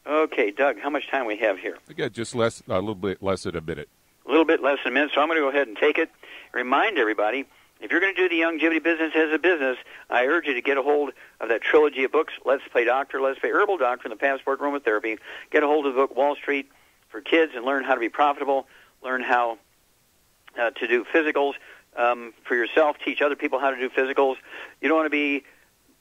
Okay, Doug, how much time we have here? I got just a little bit less than a minute. A little bit less than a minute, so I'm going to go ahead and take it. Remind everybody, if you're going to do the longevity business as a business, I urge you to get a hold of that trilogy of books, Let's Play Doctor, Let's Play Herbal Doctor, and the Passport Aromatherapy. Get a hold of the book Wall Street for Kids and learn how to be profitable, learn how to do physicals for yourself, teach other people how to do physicals. You don't want to be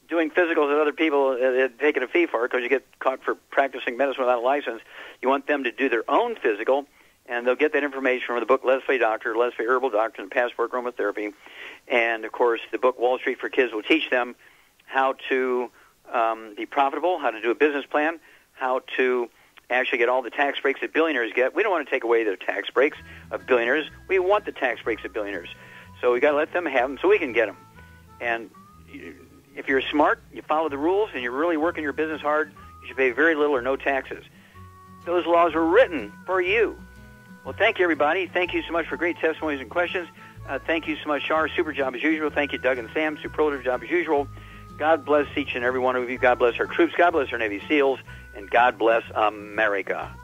doing physicals that other people taking a fee for because you get caught for practicing medicine without a license. You want them to do their own physical, and they'll get that information from the book Let's Play Doctor, Let's Play Herbal Doctor, and the Passport Aromatherapy. And, of course, the book Wall Street for Kids will teach them how to be profitable, how to do a business plan, how to actually get all the tax breaks that billionaires get. We don't want to take away the tax breaks of billionaires. We want the tax breaks of billionaires. So we got to let them have them so we can get them. And if you're smart, you follow the rules, and you're really working your business hard, you should pay very little or no taxes. Those laws were written for you. Well, thank you, everybody. Thank you so much for great testimonies and questions. Thank you so much, Shar. Super job as usual. Thank you, Doug and Sam. Superlative job as usual. God bless each and every one of you. God bless our troops. God bless our Navy SEALs. And God bless America.